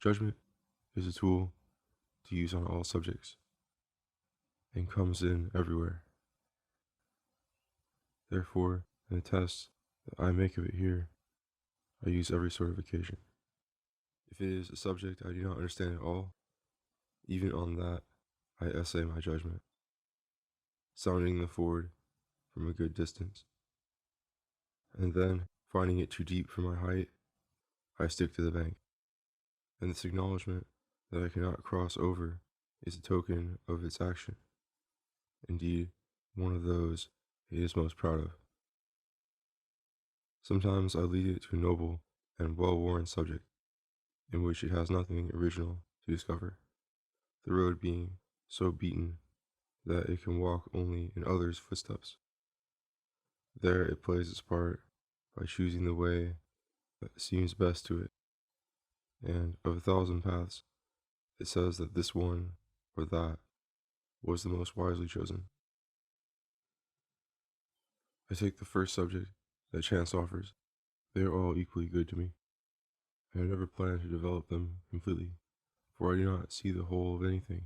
Judgment is a tool to use on all subjects and comes in everywhere. Therefore, in the tests that I make of it here, I use every sort of occasion. If it is a subject I do not understand at all, even on that I essay my judgment, sounding the ford from a good distance. And then, finding it too deep for my height, I stick to the bank. And this acknowledgment that I cannot cross over is a token of its action. Indeed, one of those it is most proud of. Sometimes I lead it to a noble and well-worn subject, in which it has nothing original to discover, the road being so beaten that it can walk only in others' footsteps. There it plays its part by choosing the way that seems best to it, and of 1,000 paths, it says that this one or that was the most wisely chosen. I take the first subject that chance offers. They are all equally good to me. I never plan to develop them completely, for I do not see the whole of anything,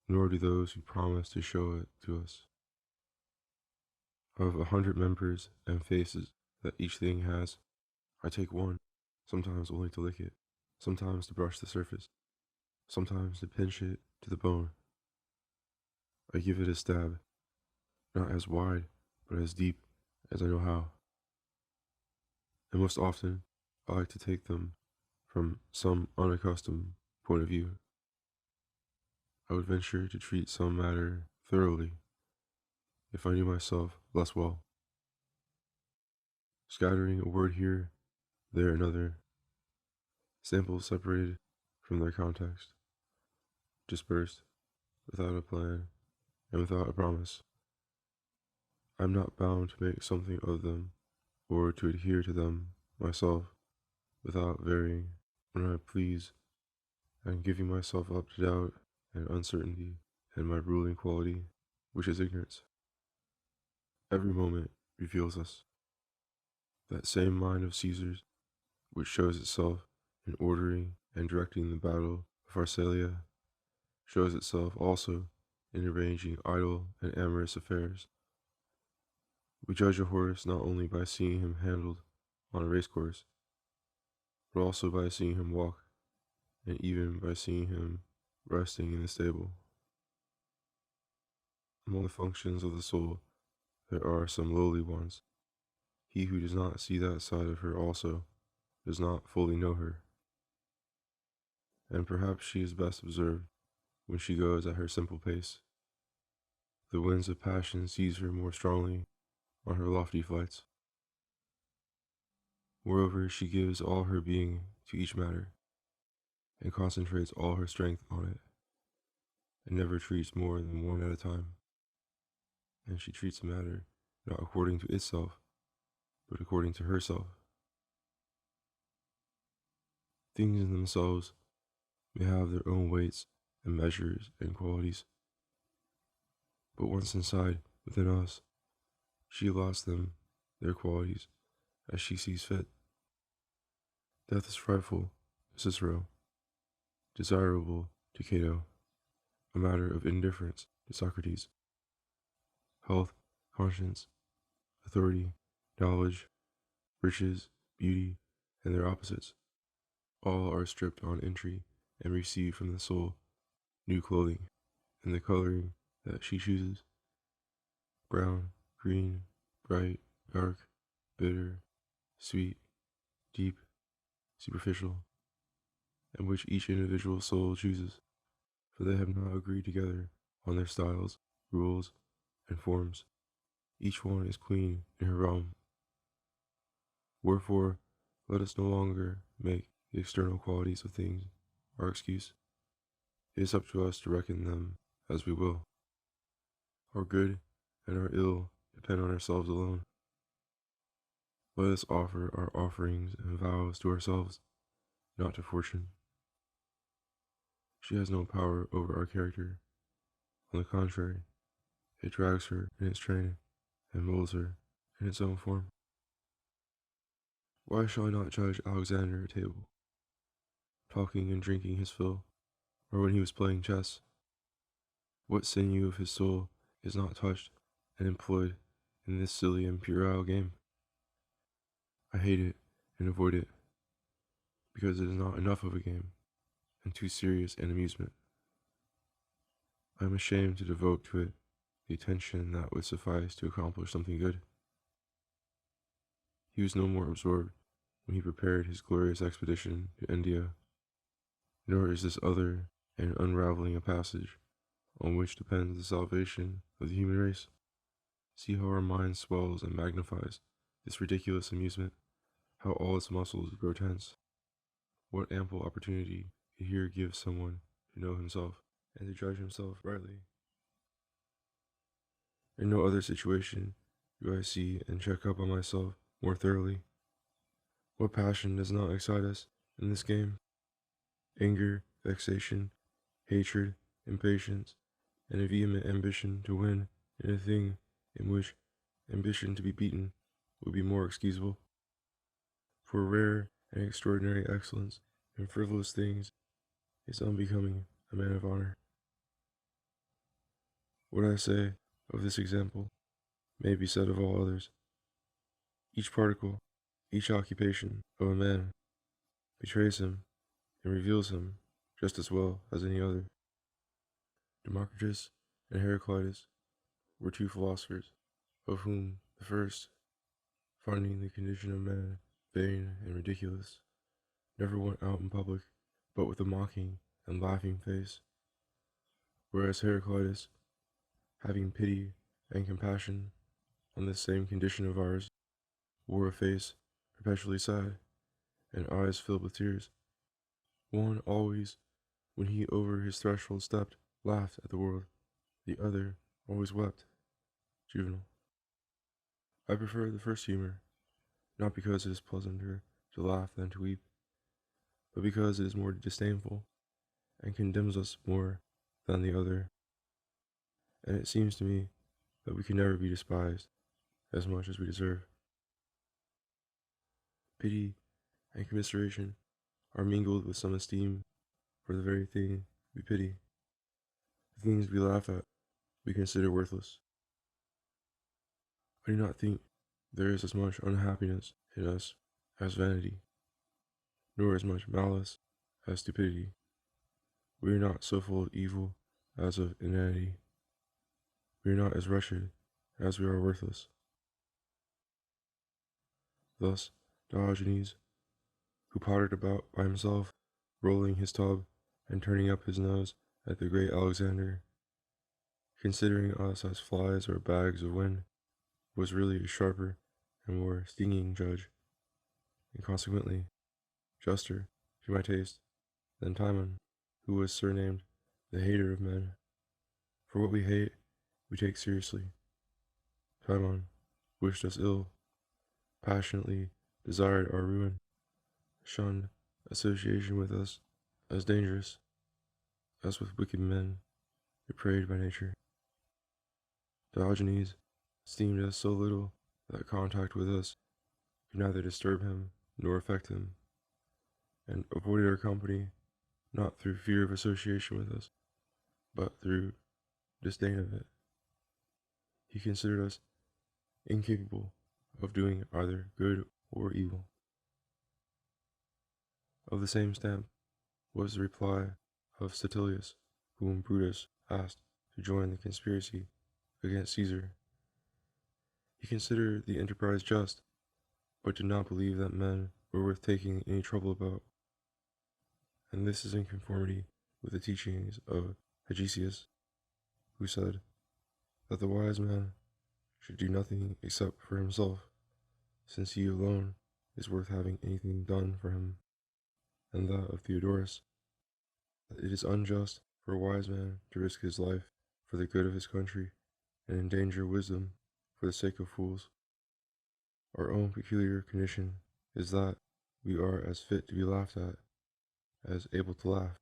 nor do those who promise to show it to us. Of 100 members and faces that each thing has, I take one, sometimes only to lick it, sometimes to brush the surface, sometimes to pinch it to the bone. I give it a stab, not as wide, but as deep as I know how. And most often, I like to take them from some unaccustomed point of view. I would venture to treat some matter thoroughly if I knew myself less well. Scattering a word here, there another, samples separated from their context, dispersed, without a plan and without a promise. I am not bound to make something of them, or to adhere to them myself, without varying when I please, and giving myself up to doubt and uncertainty and my ruling quality, which is ignorance. Every moment reveals us. That same mind of Caesar's, which shows itself in ordering and directing the battle of Pharsalia, shows itself also in arranging idle and amorous affairs. We judge a horse not only by seeing him handled on a racecourse, but also by seeing him walk, and even by seeing him resting in the stable. Among the functions of the soul, there are some lowly ones. He who does not see that side of her also does not fully know her. And perhaps she is best observed when she goes at her simple pace. The winds of passion seize her more strongly on her lofty flights. Moreover, she gives all her being to each matter, and concentrates all her strength on it, and never treats more than one at a time. And she treats a matter not according to itself, but according to herself. Things in themselves may have their own weights and measures and qualities, but once inside, within us, she allots them their qualities as she sees fit. Death is frightful to Cicero, desirable to Cato, a matter of indifference to Socrates. Health, conscience, authority, knowledge, riches, beauty, and their opposites, all are stripped on entry and receive from the soul new clothing and the coloring that she chooses: brown, green, bright, dark, bitter, sweet, deep, superficial, and which each individual soul chooses, for they have not agreed together on their styles, rules, and forms. Each one is queen in her realm. Wherefore, let us no longer make the external qualities of things our excuse. It is up to us to reckon them as we will. Our good and our ill depend on ourselves alone. Let us offer our offerings and vows to ourselves, not to fortune. She has no power over our character. On the contrary, it drags her in its train and molds her in its own form. Why shall I not judge Alexander at table? talking and drinking his fill, or when he was playing chess? What sinew of his soul is not touched and employed in this silly and puerile game? I hate it and avoid it, because it is not enough of a game, and too serious an amusement. I am ashamed to devote to it the attention that would suffice to accomplish something good. He was no more absorbed when he prepared his glorious expedition to India, nor is this other an unraveling a passage on which depends the salvation of the human race. See how our mind swells and magnifies this ridiculous amusement, how all its muscles grow tense. What ample opportunity it here gives someone to know himself and to judge himself rightly. In no other situation do I see and check up on myself more thoroughly. What passion does not excite us in this game? Anger, vexation, hatred, impatience, and a vehement ambition to win in a thing in which ambition to be beaten would be more excusable. For rare and extraordinary excellence in frivolous things is unbecoming a man of honor. What I say of this example may be said of all others. Each particle, each occupation of a man betrays him and reveals him just as well as any other. Democritus and Heraclitus were two philosophers, of whom the first, finding the condition of man vain and ridiculous, never went out in public but with a mocking and laughing face, whereas Heraclitus, having pity and compassion on this same condition of ours, wore a face perpetually sad and eyes filled with tears. One always, when he over his threshold stepped, laughed at the world; the other always wept. Juvenal. I prefer the first humor, not because it is pleasanter to laugh than to weep, but because it is more disdainful, and condemns us more than the other. And it seems to me that we can never be despised as much as we deserve. Pity and commiseration are mingled with some esteem for the very thing we pity. The things we laugh at we consider worthless. I do not think there is as much unhappiness in us as vanity, nor as much malice as stupidity. We are not so full of evil as of inanity. We are not as wretched as we are worthless. Thus Diogenes, who pottered about by himself, rolling his tub and turning up his nose at the great Alexander, considering us as flies or bags of wind, was really a sharper and more stinging judge, and consequently juster, to my taste, than Timon, who was surnamed the hater of men. For what we hate, we take seriously. Timon wished us ill, passionately desired our ruin, shunned association with us as dangerous, as with wicked men, depraved by nature. Diogenes esteemed us so little that contact with us could neither disturb him nor affect him, and avoided our company not through fear of association with us, but through disdain of it. He considered us incapable of doing either good or evil. Of the same stamp was the reply of Statilius, whom Brutus asked to join the conspiracy against Caesar. He considered the enterprise just, but did not believe that men were worth taking any trouble about. And this is in conformity with the teachings of Hegesias, who said that the wise man should do nothing except for himself, since he alone is worth having anything done for him, and that of Theodorus, that it is unjust for a wise man to risk his life for the good of his country, and endanger wisdom for the sake of fools. Our own peculiar condition is that we are as fit to be laughed at as able to laugh.